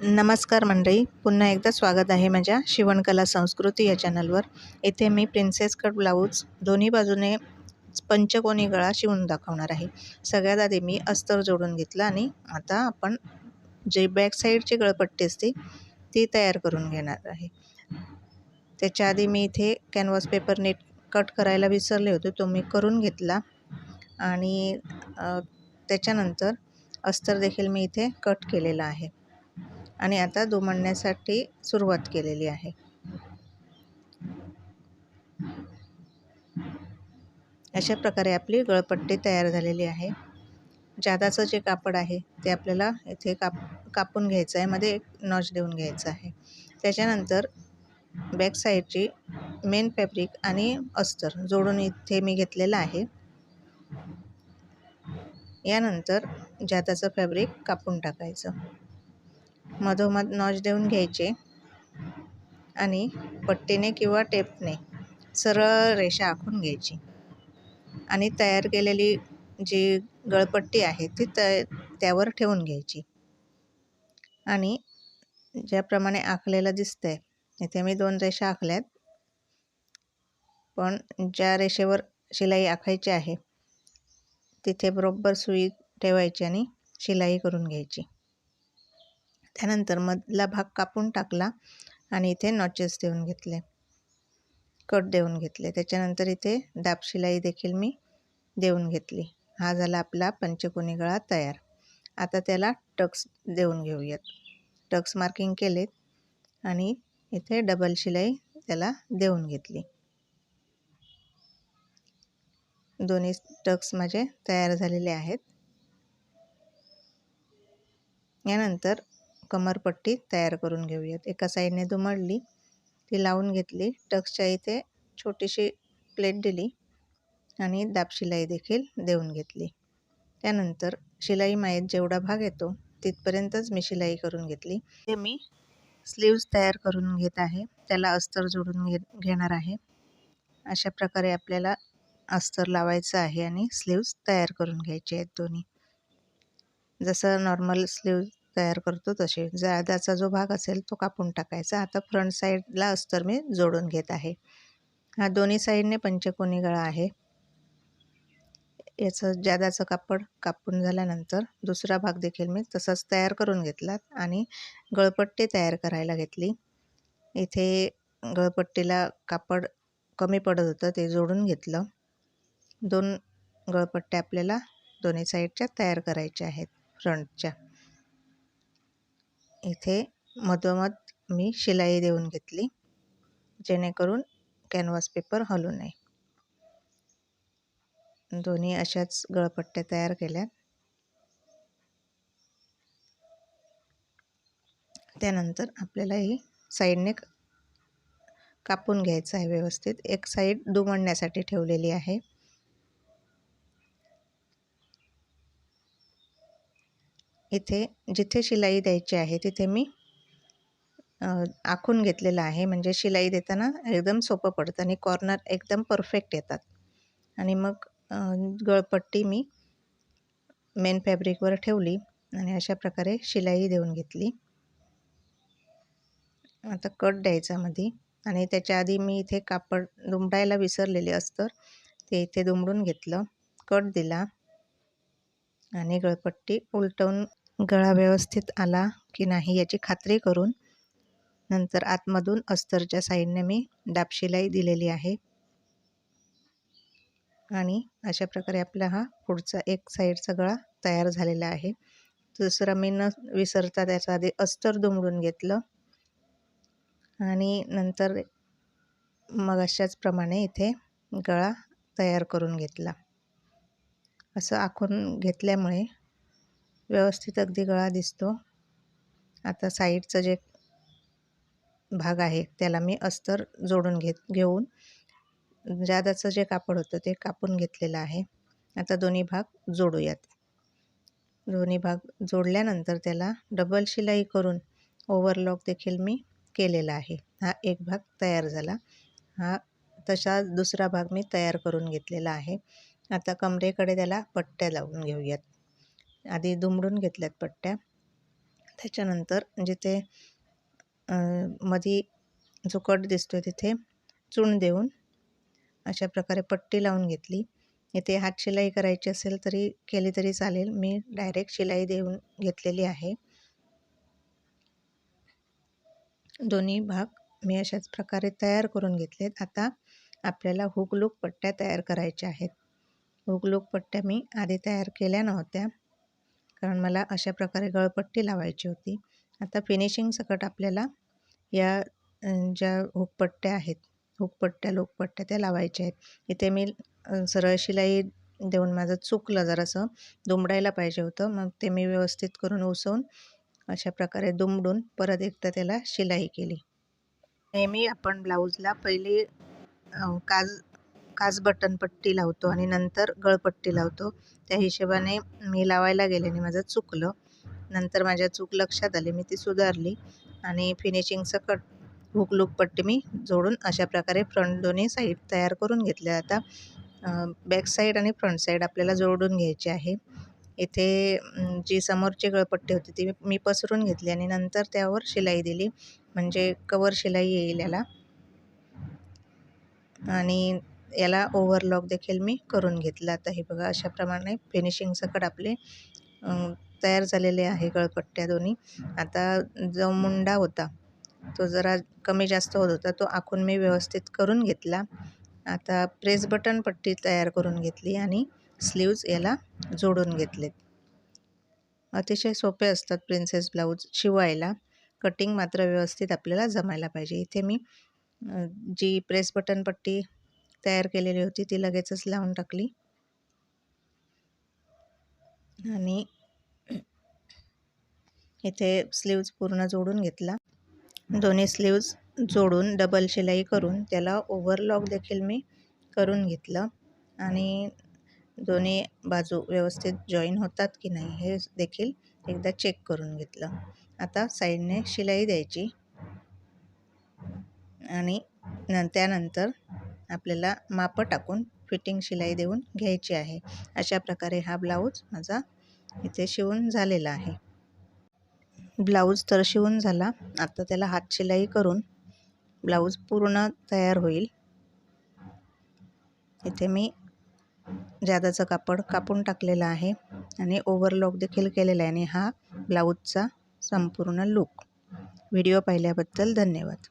नमस्कार मंडळी, पुन्हा एकदा स्वागत आहे माझ्या शिवणकला संस्कृती या चॅनलवर. येथे मी प्रिन्सेस कट ब्लाऊज दोन्ही बाजूने पंचकोनी गळा शिवून दाखवणार आहे. सगळ्यात आधी मी अस्तर जोडून घेतलं आणि आता आपण जे बॅक साईडची गळपट्टी असते ती तयार करून घेणार आहे. त्याच्या आधी मी इथे कॅनव्हास पेपर नेट कट करायला विसरले होते, तो मी करून घेतला आणि त्याच्यानंतर अस्तर देखील मी इथे कट केलेला आहे आणि आता दुमडण्यासाठी सुरुवात केलेली आहे. अशा प्रकारे आपली गळपट्टी तयार झालेली आहे. जादाचं जे कापड आहे ते आपल्याला इथे कापून घ्यायचं आहे, मध्ये एक नॉच देऊन घ्यायचं आहे. त्याच्यानंतर बॅक साईडची मेन फॅब्रिक आणि अस्तर जोडून इथे मी घेतलेलं आहे. यानंतर जादाचं फॅब्रिक कापून टाकायचं, मधोमध नॉच देऊन घ्यायचे आणि पट्टीने किंवा टेपने सरळ रेषा आखून घ्यायची आणि तयार केलेली जी गळपट्टी आहे ती त्यावर ठेवून घ्यायची आणि ज्याप्रमाणे आखलेलं दिसतंय इथे मी 2 रेषा आखल्यात, पण ज्या रेषेवर शिलाई आखायची आहे तिथे बरोबर सुई ठेवायची आणि शिलाई करून घ्यायची. त्यानंतर मधला भाग कापून टाकला आणि इथे नॉचेस देऊन घेतले, कट देऊन घेतले. त्याच्यानंतर इथे दाब शिलाई देखील मी देऊन घेतली. हा झाला आपला पंचकोनी गळा तयार. आता त्याला टक्स देऊन घेऊयात. टक्स मार्किंग केलेत आणि इथे डबल शिलाई त्याला देऊन घेतली. दोन्ही टक्स माझे तयार झालेले आहेत. यानंतर कमरपट्टी तयार करून घेऊयात. एका साईडने दुमडली, ती लावून घेतली. टक्सच्या इथे छोटीशी प्लेट दिली आणि दाब शिलाई देखील देऊन घेतली. त्यानंतर शिलाई मायेत जेवढा भाग येतो तिथपर्यंतच मी शिलाई करून घेतली. ते मी स्लीव्ज तयार करून घेत आहे. त्याला अस्तर जोडून घेणार आहे. अशा प्रकारे आपल्याला अस्तर लावायचं आहे आणि स्लीव्ज तयार करून घ्यायचे आहेत दोन्ही. जसं नॉर्मल स्लीव्ज तयार करतो तसे जादाचा जो भाग असेल तो कापून टाकायचा. आता फ्रंट साईडला अस्तर मी जोडून घेत आहे. हा दोन्ही साईडने पंचकोनी गळा आहे. याचं जादाचं कापड कापून झाल्यानंतर दुसरा भाग देखील मी तसाच तयार करून घेतला आणि गळपट्टी तयार करायला घेतली. इथे गळपट्टीला कापड कमी पडत होतं, ते जोडून घेतलं. 2 गळपट्ट्या आपल्याला दोन्ही साईडच्या तयार करायच्या आहेत फ्रंटच्या. इथे मधोमध मी शिलाई देऊन घेतली जेणेकरून कॅनव्हास पेपर हलू नये. दोन्ही अशाच गळपट्ट्या तयार केल्या. त्यानंतर आपल्याला ही साईडने कापून घ्यायचं आहे व्यवस्थित. एक साईड दुमडण्यासाठी ठेवलेली आहे. इथे जिथे शिलाई द्यायची आहे तिथे मी आखून घेतलेलं आहे, म्हणजे शिलाई देताना एकदम सोपं पडतं आणि कॉर्नर एकदम परफेक्ट येतात. आणि मग गळपट्टी मी मेन फॅब्रिकवर ठेवली आणि अशा प्रकारे शिलाई देऊन घेतली. आता कट द्यायचा मध्ये आणि त्याच्या आधी मी इथे कापड दुमडायला विसरलेले अस्तर ते इथे दुमडून घेतलं, कट दिला आणि गळपट्टी उलटवून गळा व्यवस्थित आला की नाही याची खात्री करून नंतर आतमधून अस्तरच्या साईडने मी दाब शिलाई दिलेली आहे आणि अशा प्रकारे आपला हा पुढचा एक साईडचा गळा तयार झालेला आहे. दुसरा मी न विसरता त्याच्या आधी अस्तर दुमडून घेतलं आणि नंतर मग अशाच प्रमाणे इथे गळा तयार करून घेतला. असं आखून घेतल्यामुळे व्यवस्थित अगदी गळा दिसतो. आता साईडचं जे भाग आहे त्याला मी अस्तर जोडून घेऊन जादाचं जे कापड होतं ते कापून घेतलेलं आहे. आता दोन्ही भाग जोडूयात. दोन्ही भाग जोडल्यानंतर त्याला डबल शिलाई करून ओव्हरलॉक देखील मी केलेला आहे. हा एक भाग तयार झाला. हा तसा दुसरा भाग मी तयार करून घेतलेला आहे. आता कमरेकडे त्याला पट्ट्या लावून घेऊयात. आधी दुमडून घेतल्यात पट्ट्या त्याच्यानंतर जिथे मधी जो कट दिसतोय तिथे चून देऊन अशा प्रकारे पट्टी लावून घेतली. इथे हात शिलाई करायची असेल तरी केली तरी चालेल, मी डायरेक्ट शिलाई देऊन घेतलेली आहे. दोन्ही भाग मी अशाच प्रकारे तयार करून घेतलेत. आता आपल्याला हुक लूक पट्ट्या तयार करायच्या आहेत. हुक लूक पट्ट्या मी आधी तयार केल्या नव्हत्या, कारण मला अशा प्रकारे गळपट्टी लावायची होती. आता फिनिशिंग सकट आपल्याला या ज्या हुकपट्ट्या आहेत, हुकपट्ट्या लोकपट्ट्या त्या लावायच्या आहेत. इथे मी सरळ शिलाई देऊन माझं चुकलं, जरासं दुमडायला पाहिजे होतं. मग ते मी व्यवस्थित करून उसवून अशा प्रकारे दुमडून परत एकदा त्याला शिलाई केली. नेहमी आपण ब्लाऊजला पहिले काज बटन पट्टी लावतो आणि नंतर गळपट्टी लावतो. त्या हिशोबाने मी लावायला गेल्याने माझं चुकलं. नंतर माझ्या चूक लक्षात आली, मी ती सुधारली आणि फिनिशिंग सकट हुक लूक पट्टी मी जोडून अशा प्रकारे फ्रंट दोन्ही साईड तयार करून घेतल्या. आता बॅक साईड आणि फ्रंट साईड आपल्याला जोडून घ्यायची आहे. इथे जी समोरची गळपट्टी होती ती मी पसरून घेतली आणि नंतर त्यावर शिलाई दिली, म्हणजे कवर शिलाई येईल याला. आणि याला ओव्हरलॉक देखील मी करून घेतला. आता हे बघा, अशा प्रमाणे फिनिशिंग सकट आपले तयार झालेले आहे गळपट्ट्या दोन्ही. आता जो मुंडा होता तो जरा कमी जास्त होत होता, तो आखून मी व्यवस्थित करून घेतला. आता प्रेस बटन पट्टी तयार करून घेतली आणि स्लीव्ज याला जोडून घेतलेत. अतिशय सोपे असतात प्रिन्सेस ब्लाऊज शिवायला, कटिंग मात्र व्यवस्थित आपल्याला जमायला पाहिजे. इथे मी जी प्रेस बटन पट्टी तयार केलेली होती ती लगेचच लावून टाकली आणि इथे स्लीव्ज पूर्ण जोडून घेतला. दोन्ही स्लीव्ज जोडून डबल शिलाई करून त्याला ओव्हरलॉक देखील मी करून घेतलं आणि दोन्ही बाजू व्यवस्थित जॉईन होतात की नाही हे देखील एकदा चेक करून घेतलं. आता साईडने शिलाई द्यायची आणि त्यानंतर आपल्याला मापं टाकून फिटिंग शिलाई देऊन घ्यायची आहे. अशा प्रकारे हा ब्लाऊज माझा इथे शिवून झालेला आहे. ब्लाऊज तर शिवून झाला. आता त्याला हात शिलाई करून ब्लाऊज पूर्ण तयार होईल. इथे मी जादाचं कापड कापून टाकलेलं आहे आणि ओव्हरलॉक देखील केलेला आहे आणि हा ब्लाऊजचा संपूर्ण लूक. व्हिडिओ पाहिल्याबद्दल धन्यवाद.